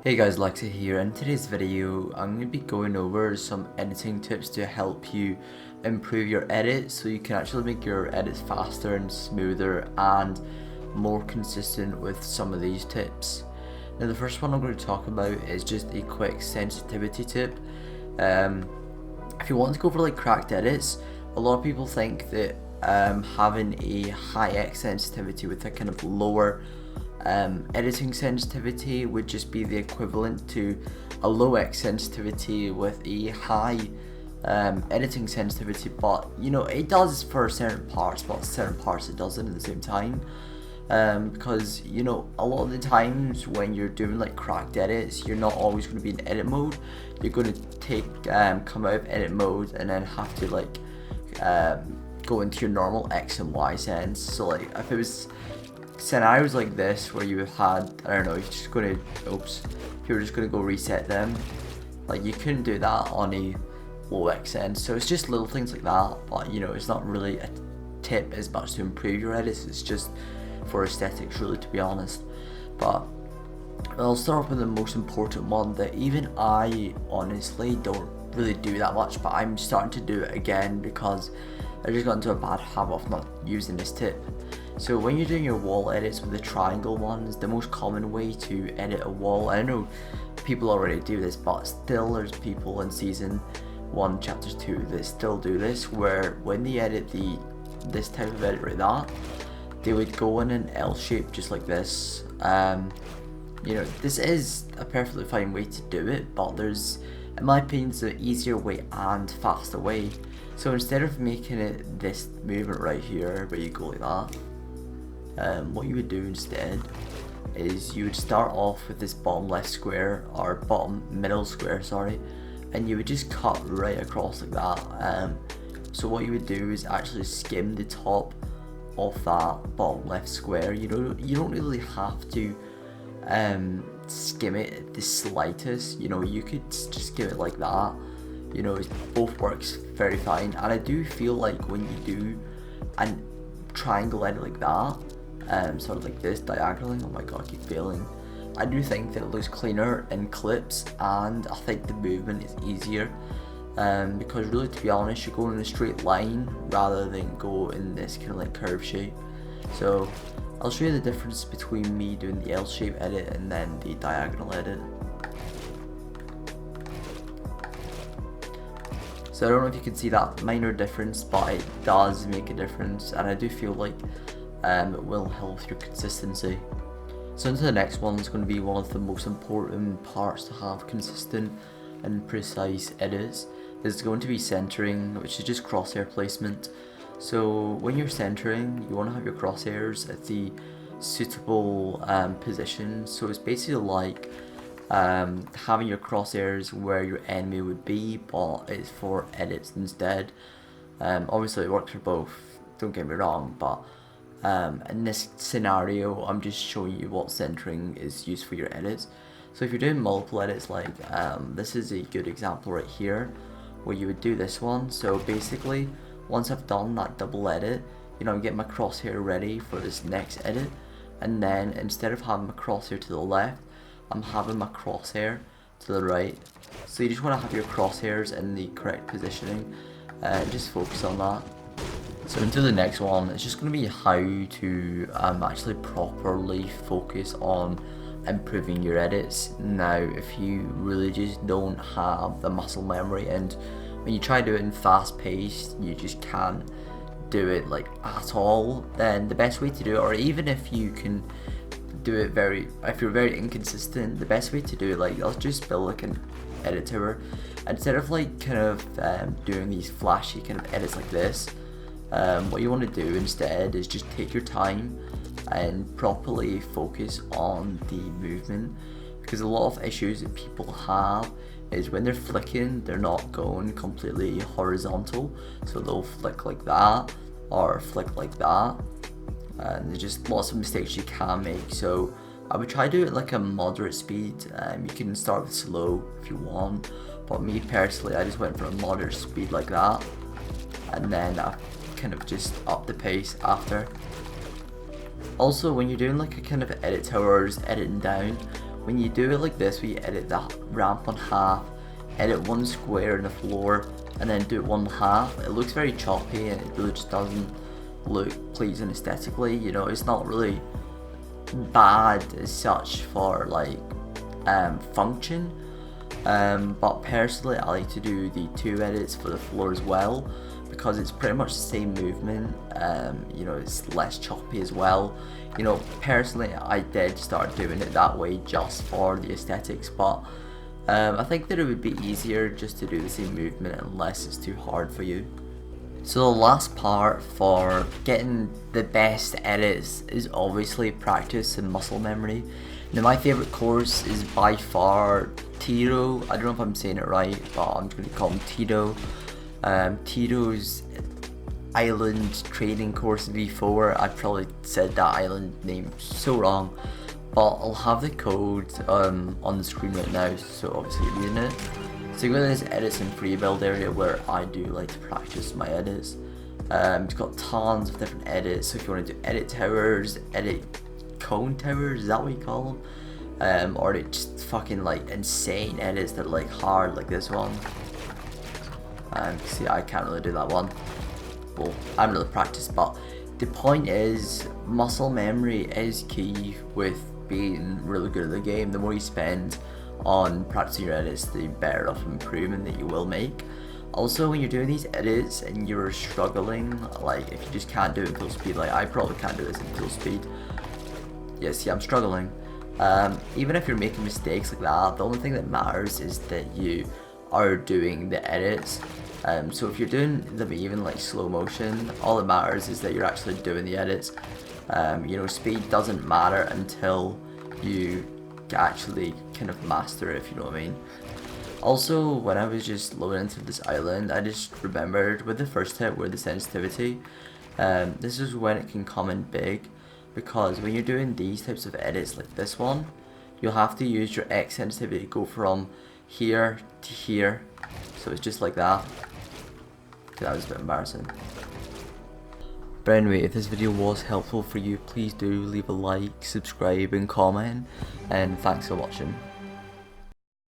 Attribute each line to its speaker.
Speaker 1: Hey guys, Lexa here. In today's video, I'm going to be going over some editing tips to help you improve your edits so you can actually make your edits faster and smoother and more consistent with some of these tips. Now the first one I'm going to talk about is just a quick sensitivity tip. If you want to go for like cracked edits, a lot of people think that having a high X sensitivity with a kind of lower editing sensitivity would just be the equivalent to a low X sensitivity with a high editing sensitivity, but you know, it does for certain parts, but certain parts it doesn't at the same time. Because you know, a lot of the times when you're doing like cracked edits, you're not always going to be in edit mode. You're going to come out of edit mode and then have to like go into your normal X and Y sense. So like if it was scenarios like this where you had, I don't know, you're just gonna, if you were just gonna go reset them, like you couldn't do that on a low X sense. So it's just little things like that, but you know, it's not really a tip as much to improve your edits, it's just for aesthetics really, to be honest. But I'll start off with the most important one that even I honestly don't really do that much, but I'm starting to do it again because I just got into a bad habit of not using this tip. So when you're doing your wall edits with the triangle ones, the most common way to edit a wall, I know people already do this, but still there's people in season 1 chapter 2 that still do this, where when they edit this type of edit right that, they would go in an L shape just like this. You know, this is a perfectly fine way to do it, but there's, in my opinion, it's an easier way and faster way. So instead of making it this movement right here where you go like that, what you would do instead is you would start off with this bottom left square, or bottom middle square, sorry, and you would just cut right across like that. So what you would do is actually skim the top of that bottom left square. You don't really have to skim it the slightest. You know, you could just skim it like that. You know, it both works very fine, and I do feel like when you do a triangle edit like that, sort of like this diagonally, oh my god, I keep failing, I do think that it looks cleaner in clips, and I think the movement is easier, because really, to be honest, you're going in a straight line rather than go in this kind of like curve shape. So I'll show you the difference between me doing the L shape edit and then the diagonal edit. So I don't know if you can see that minor difference, but it does make a difference, and I do feel like it will help with your consistency. So into the next one is going to be one of the most important parts to have consistent and precise edits. Is going to be centering, which is just crosshair placement. So when you're centering, you want to have your crosshairs at the suitable position. So it's basically like having your crosshairs where your enemy would be, but it's for edits instead. Obviously it works for both, don't get me wrong, but in this scenario I'm just showing you what centering is used for your edits. So if you're doing multiple edits, like this is a good example right here where you would do this one. So basically, once I've done that double edit, you know, I get my crosshair ready for this next edit, and then instead of having my crosshair to the left, I'm having my crosshair to the right. So you just want to have your crosshairs in the correct positioning, just focus on that. So into the next one, it's just going to be how to actually properly focus on improving your edits. Now if you really just don't have the muscle memory, and when you try to do it in fast paced you just can't do it like at all, then the best way to do it, or even if you can do it if you're very inconsistent, the best way to do it, like, I'll just build like an edit tower. Instead of like kind of doing these flashy kind of edits like this, what you want to do instead is just take your time and properly focus on the movement, because a lot of issues that people have is when they're flicking, they're not going completely horizontal, so they'll flick like that or flick like that, and there's just lots of mistakes you can make. So I would try to do it like a moderate speed. You can start with slow if you want, but me personally, I just went for a moderate speed like that, and then I kind of just up the pace after. Also, when you're doing like a kind of edit tower or just editing down, when you do it like this, we edit the ramp on half, edit one square in the floor, and then do it one half, it looks very choppy and it really just doesn't look pleasing aesthetically. You know, it's not really bad as such for like function, but personally I like to do the 2 edits for the floor as well, because it's pretty much the same movement. You know, it's less choppy as well. You know, personally I did start doing it that way just for the aesthetics, but I think that it would be easier just to do the same movement unless it's too hard for you. So the last part for getting the best edits is obviously practice and muscle memory. Now my favourite course is by far Tito. I don't know if I'm saying it right, but I'm just going to call him Tito. Tito's Island Training Course V4. I probably said that island name so wrong, but I'll have the code on the screen right now, so obviously you're reading it. So you go to this edits and free build area where I do like to practice my edits. It's got tons of different edits, so if you want to do edit towers, edit cone towers, is that what you call them? Or just fucking like insane edits that are like hard, like this one. See, I can't really do that one. Well, I haven't really practiced, but the point is, muscle memory is key with being really good at the game. The more you spend on practicing your edits, the better of improvement that you will make. Also, when you're doing these edits and you're struggling, like if you just can't do it in full speed, like I probably can't do this in full speed. Yeah, see, I'm struggling. Even if you're making mistakes like that, the only thing that matters is that you are doing the edits. So if you're doing them even like slow motion, all that matters is that you're actually doing the edits. You know, speed doesn't matter until you actually kind of master it, if you know what I mean. Also, when I was just loading into this island, I just remembered with the first hit with the sensitivity, this is when it can come in big, because when you're doing these types of edits like this one, you'll have to use your X sensitivity to go from here to here, so it's just like that. That was a bit embarrassing. But anyway, if this video was helpful for you, please do leave a like, subscribe and comment, and thanks for watching.